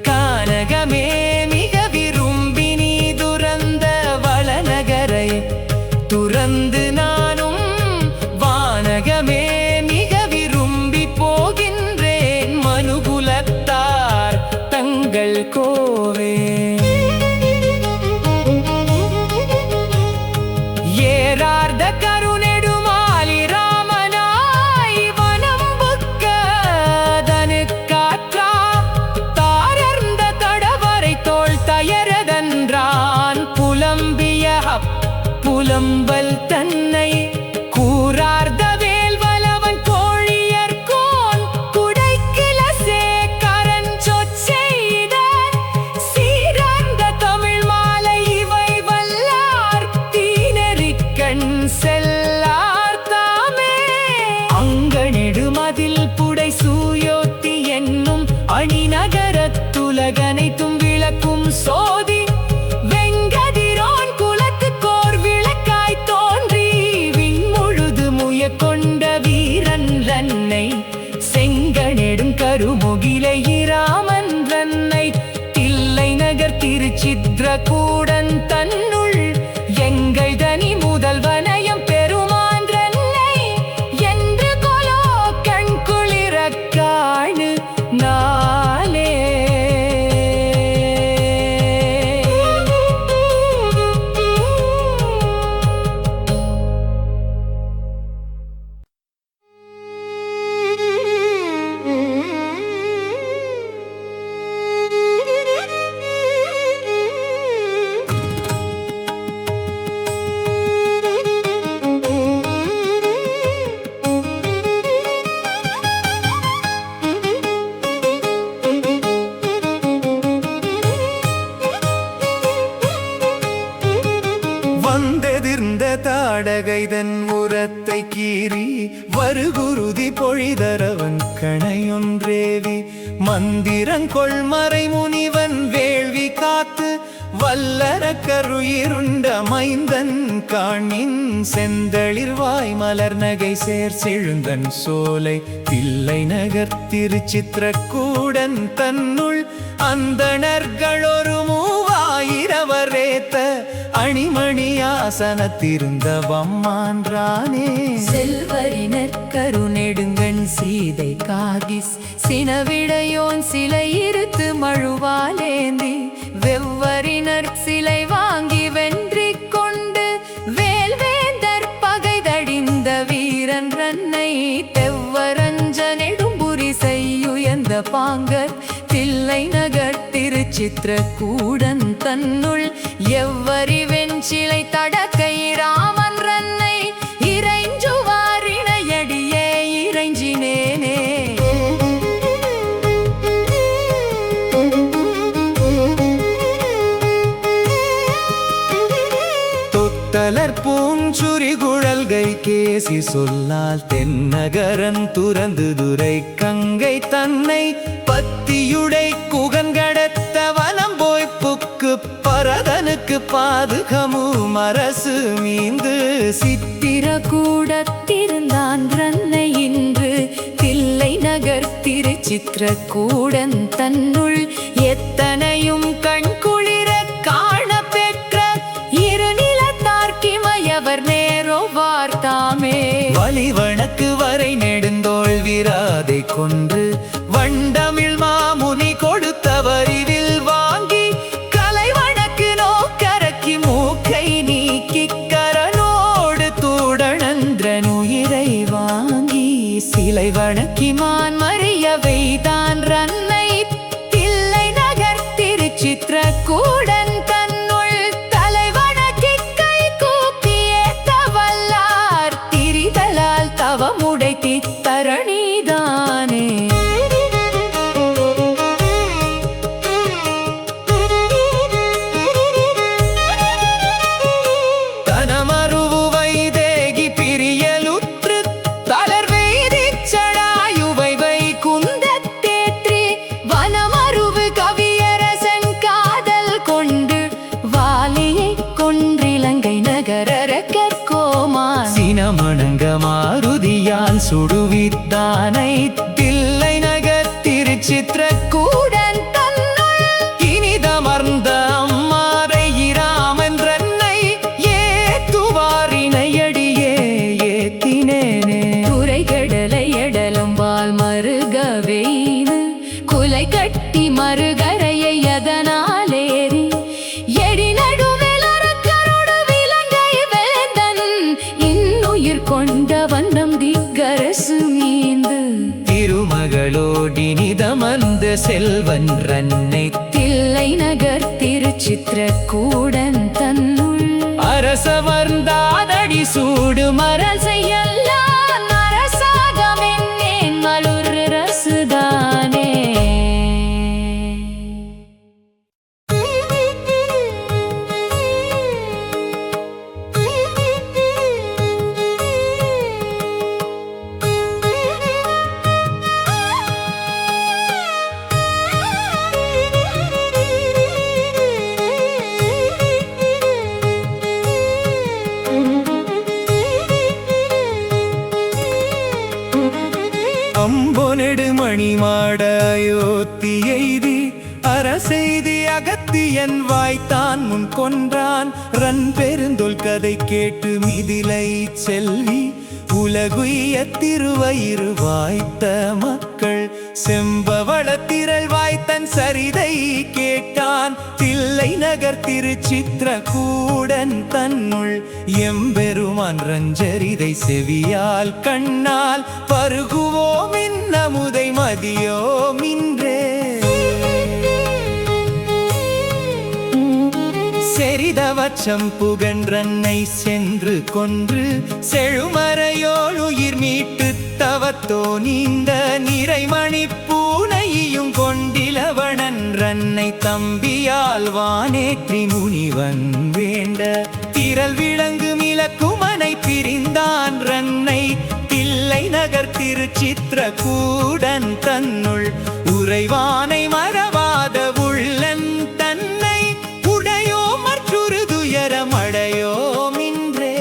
கானகமே மிக விரும்பி நீ துறந்த வளநகரை துறந்து நானும் வானகமே மிக விரும்பி போகின்றேன் மனுகுலத்தார் தங்கள் கோவே. ஏரார்ந்த கருணெடுமாலி ராமனாய் வனம்புக்க தனுக்காற்றா தாரர்ந்த தடவரை தோள் தயரதன்றான் புலம்பிய புலம்பல் தன்னை கூறார்ந்த வேல்வலவன் கோழியர்கோன் குடைக்கில சேக்கரன் சொற்செய்த சீரார்ந்த தமிழ் மாலை இவை வல்லார் தீனரிக்கண் செல்லார் தாமே. அங்கனெடுமதில் புடை சூயோத்தி என்னும் அணிநகரத்துலகனைத்தும் விளக்கும் சோதி வெங்கதிரோன் குலத்துக்கோர் விளக்காய் தோன்றி விண்முழுது முய கொண்ட வீரன் ரன்னை செங்கனெடும் கருமுகிலை இராமன் ரன்னை தில்லை நகர் திருச்சித்ரகூடன் தன்னுள் எங்கள் தனி முதல்வனயம் பெருமான் ரன்னை என்று கொலோ கண் குளிரக் காணு நாளே. வந்தெதிர்ந்த தாடகைதன் உரத்தை கீறி வருகுருதி பொழிதரவன் கணையொன்றேவி மந்திரங்கொள் மறை முனிவன் வேள்வி காத்து வல்லர கருயிருண்ட மைந்தன் காணின் செந்தளிர்வாய் மலர் நகை சேர் செழுந்தன் சோலை தில்லை நகர் திருச்சித்ரகூடன் தன்னுள் அந்தணர்களொரு மூவாயிரவரேத்த அணிமணியாசனத்திருந்த வம்மான்றானே. செல்வரினர் கருணெடுங்கண் சீதை காகிஸ் சினவிடையோன் சிலை இருத்து மழுவாலேந்தி வெவ்வரினர் சிலை வாங்கி திருச்சித்திரக்கூடன் தன்னுள் எவ்வரி வெஞ்சிலை தடக்கை ராமன் ரன்னை இறைஞ்சுவாரிணையடியே இறைஞ்சினேனே. தொத்தலர் பூஞ்சுரி குழல்கை கேசி சொல்லால் தென்னகரன் துறந்து துரை கங்கை தன்னை பத்தியுடை குகன்கடத்த வனம் போய் புக்கு பரதனுக்கு பாதுகமு மரசு மீந்து சித்திரக்கூடத்திருந்தான் ரன்னை இன்று தில்லை நகர் திருச்சித்திரக்கூடன் தன்னுள் எத்தனையும் கண்குளிர காண பெற்ற இருநிலத்தார்க்கிமையவர் நேரோ வார்த்தாமே. வலிவணக்கு வரை நெடுந்தோள் விராதை கொன்று வண்டமிழ் மாமுனி கொடுத்த வரிவில் வாங்கி கலைவணக்கு நோக்கரக்கி மூக்கை நீக்கி கரனோடு தூடனந்திரனுயிரை வாங்கி சிலை வணக்கி மான் மறிய வைதான் ரன்னை தில்லை நகர் திருச்சித்திரக்கூடன் தன்னுள் தலைவணக்கி கை கூப்பியேத்த வல்லார் திரிதலால் தவமுடை தித்தரணிதானே. தனமருவு வைதேகி பிரியலுற்று தளர்வெய்திச் சடாயுவை வைகுந்தத்தேற்றி வனமருவு கவியரசன் காதல் கொண்டு வாலியை கொன்றிலங்கை நகரரக்கர் கோமான் சினமணங்க மாருதியான் சுடுவித்தானை தில்லை நகர் திருச்சித்திரக்கூடன் தன்னுள் இனிதமர்ந்த அம்மாரை இராமன் ரன்னை ஏத்துவாரிணையடியே ஏத்தினேனே. துறைகடலை எடலும் வால் மருகவெய்து குலை கட்டி மறுகரையை அதனாலேறி எடி நடுவில் அரக்கரோடு விலங்கை வேந்தன் இன்னுயிர் கொண்ட வண்ணம் திக்கரசு மீந்து திருமகளோடினிதமர்ந்த செல்வன் ரன்னை தில்லை நகர் திருச்சித்திரக்கூடன் தன்னுள் அரசவர்ந்தாதடி சூடு மரசையெல்லாம் அரசாகமென்னேன் மலுர் ரசுதானே. அம்பொனெடு மணிமாட அயோத்தி எய்தி அரசெய்தி அகத்தியன் வாய்த்தான் முன் கொன்றான் ரன் பெருந்தொல் கதை கேட்டு மிதிலை செல்வி உலகுய திருவயிறு வாய்த்த மக்கள் செம்பவள திரள் வாய்த்தன் சரிதை கேட்டான் தில்லை நகர் திருச்சித்திரக்கூடன் தன்னுள் எம்பெருமான் ரஞ்சரிதை செவியால் கண்ணால் பருகுவோம் இன்னமுதை மதியோமின்றே. செரிதவச்சம் புகன்றன்னை சென்று கொன்று செழுமறையோள் உயிர் மீட்டு தவத்தோ நீந்த நிறைமணி பூனையும் கொண்டிலவணன் ரன்னை தம்பியால் வானேற்றி முனிவன் வேண்ட திரள் விளங்கு மிளக்குமனை பிரிந்தான் ரன்னை தில்லை நகர் திருச்சித்திரக்கூடன் தன்னுள் உறைவானை மறவாத உள்ளன் தன்னை உடையோ மற்றொரு துயரமடையோமின்றே.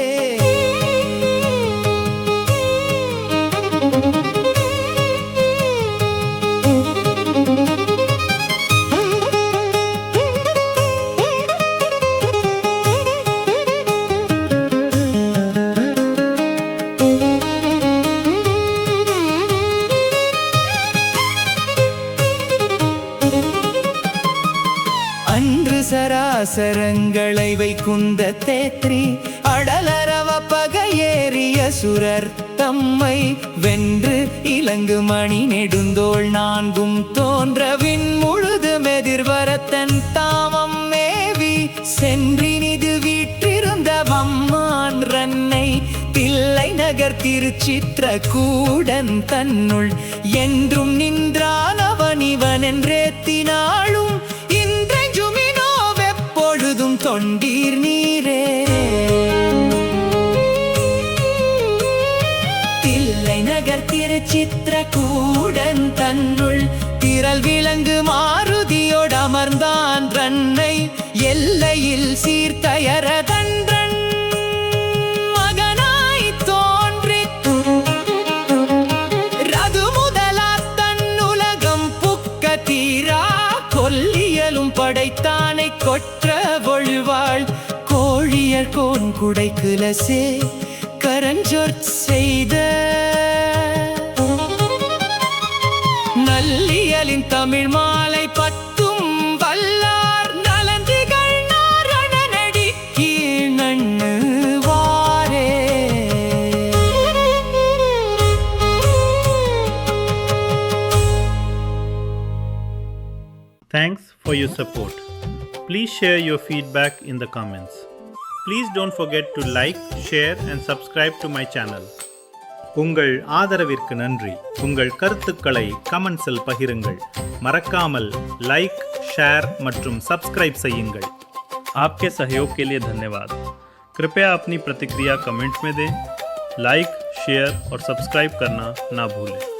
அன்று சராசரங்களை வைகுந்த தேத்ரி அடலரவ பகையேறிய சுரர் தம்மை வென்று இலங்கு மணி நெடுந்தோள் நான்கும் தோன்றவின் முழுதுமே எதிர்வரத்தன் தாமம் மேவி சென்றினிது வீற்றிருந்த வம்மான் ரன்னை தில்லை நகர் திருச்சித்திர கூடன் தன்னுள் என்றும் நின்றானவன் இவன் என்றேத்தினாலும் இன்றெஞ்சுமினோ வெப்பொழுதும் தொண்டீர் நீரே. தில்லை நகர் திருச்சித்திர கூடன் தன்னுள் திரள் விலங்கு மாருதியோடு அமர்ந்தான் ரன்னை எல்லையில் சீர்த்தயரதன்றன் மகனாய் தோன்றி ரது முதலா தன்னுலகம் புக்க தீரா கொல்லியலும் படைத்தானை கொற்ற ஒழுவாள் கோழியர் கோன் குடைக்குலசே கரஞ்சொற் செய்த நல்லியலின் தமிழ் மாலை பத்தும் வல்லார் நலந்திகள் நாரணடி கீழ் நண்ணுவாரே. Thanks for your support. Please share your feedback in the comments. Please don't forget to like, share and subscribe to my channel. உங்கள் ஆதரவிற்கு நன்றி. உங்கள் கருத்துக்களை கமெண்ட்ஸில் பகிருங்கள். மறக்காமல் லைக், ஷேர் மற்றும் सब्सक्राइब செய்யுங்கள். आपके सहयोग के लिए धन्यवाद. कृपया अपनी प्रतिक्रिया कमेंट्स में दें. लाइक, शेयर और सब्सक्राइब करना ना भूलें.